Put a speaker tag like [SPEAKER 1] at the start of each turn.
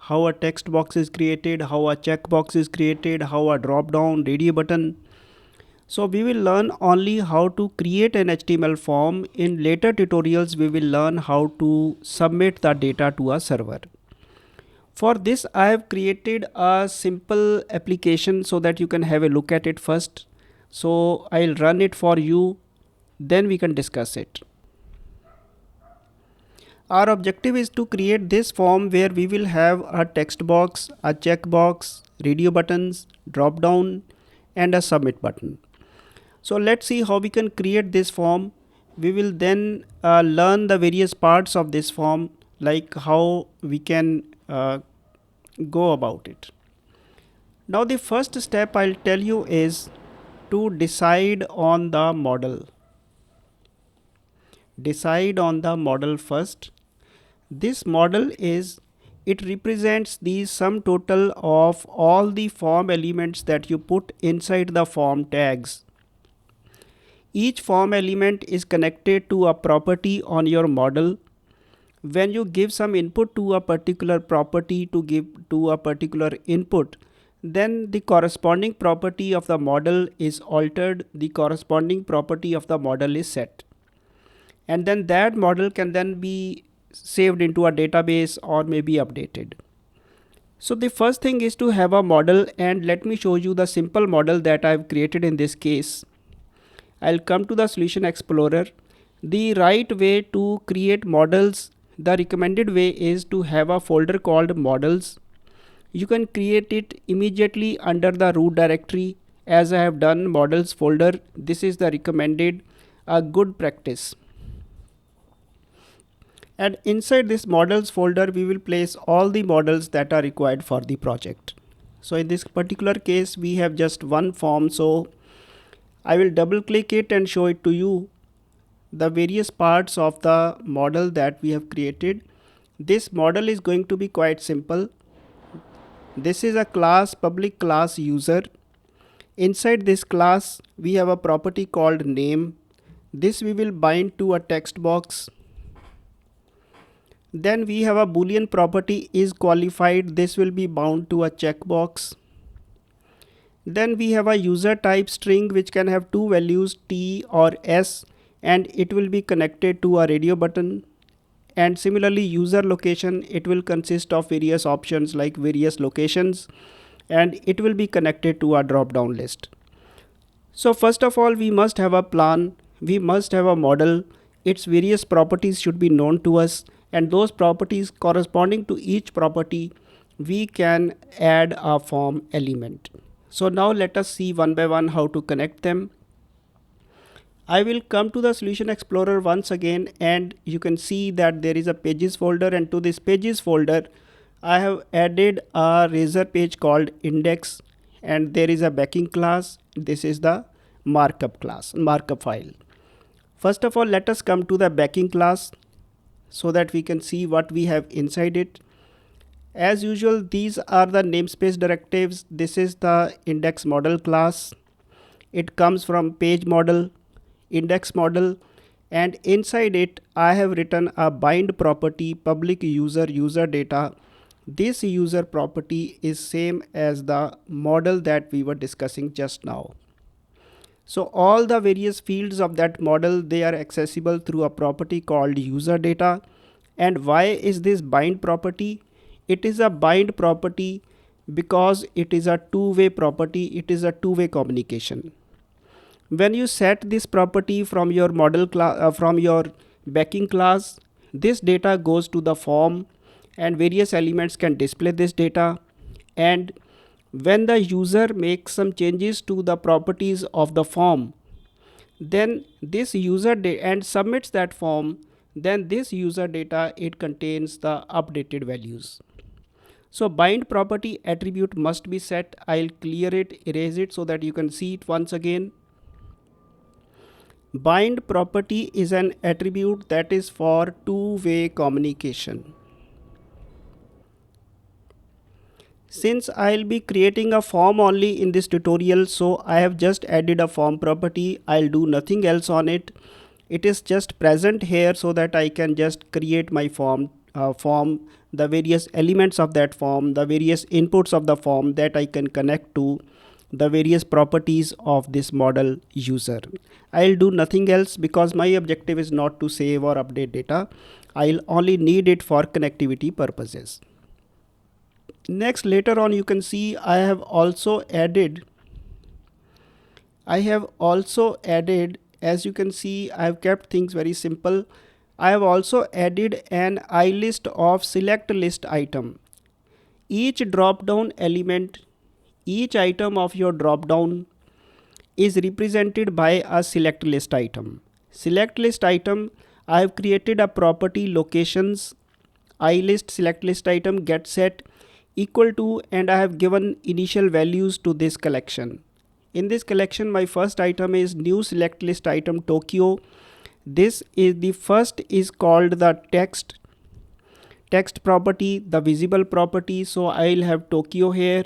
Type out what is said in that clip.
[SPEAKER 1] how a text box is created, how a checkbox is created, how a drop down radio button. So we will learn only how to create an HTML form. In later tutorials, we will learn how to submit the data to a server. For this, I have created a simple application so that you can have a look at it first. So I'll run it for you, then we can discuss it. Our objective is to create this form where we will have a text box, a checkbox, radio buttons, drop down, and a submit button. So let's see how we can create this form. We will then learn the various parts of this form, like how we can go about it. Now the first step I'll tell you is to decide on the model. Decide on the model first. This model it represents the sum total of all the form elements that you put inside the form tags. Each form element is connected to a property on your model. When you give some input to a particular property to give to a particular input, then the corresponding property of the model is altered, the corresponding property of the model is set. And then that model can then be saved into a database or maybe updated. So the first thing is to have a model, and let me show you the simple model that I've created in this case. I'll come to the Solution Explorer. The right way to create models, the recommended way is to have a folder called models. You can create it immediately under the root directory, as I have done models folder. This is the recommended good practice. And inside this models folder, we will place all the models that are required for the project. So in this particular case, we have just one form. So I will double click it and show it to you, the various parts of the model that we have created. This model is going to be quite simple. This is a class, public class user. Inside this class, we have a property called name. This we will bind to a text box. Then we have a boolean property is qualified. This will be bound to a checkbox. Then we have a user type string which can have two values, T or S, and it will be connected to a radio button. And similarly, user location, it will consist of various options like various locations, and it will be connected to a drop down list. So first of all, we must have a plan. We must have a model. Its various properties should be known to us, and those properties corresponding to each property, we can add a form element. So now let us see one by one how to connect them. I will come to the Solution Explorer once again, and you can see that there is a pages folder, and to this pages folder I have added a razor page called index, and there is a backing class. This is the markup class, markup file. First of all, let us come to the backing class so that we can see what we have inside it. As usual, these are the namespace directives. This is the index model class. It comes from page model, index model, and inside it I have written a bind property, public user data. This user property is same as the model that we were discussing just now. So all the various fields of that model, they are accessible through a property called user data. And why is this bind property? It is a bind property because it is a two-way property. It is a two-way communication. When you set this property from your model class, from your backing class, this data goes to the form, and various elements can display this data. And when the user makes some changes to the properties of the form, then this user and submits that form, then this user data, it contains the updated values. So bind property attribute must be set. I'll clear it, erase it so that you can see it once again. Bind property is an attribute that is for two-way communication. Since I'll be creating a form only in this tutorial, so I have just added a form property. I'll do nothing else on it. It is just present here so that I can just create my form the various elements of that form, the various inputs of the form that I can connect to the various properties of this model user. I'll do nothing else because my objective is not to save or update data. I'll only need it for connectivity purposes. Next, later on you can see I have also added, as you can see, I have kept things very simple. I have also added an iList of select list item. Each drop down element, each item of your drop down is represented by a select list item. Select list item, I have created a property locations iList select list item get set equal to, and I have given initial values to this collection. In this collection, my first item is new select list item Tokyo. This is the first is called the text property, the visible property. So I'll have Tokyo here.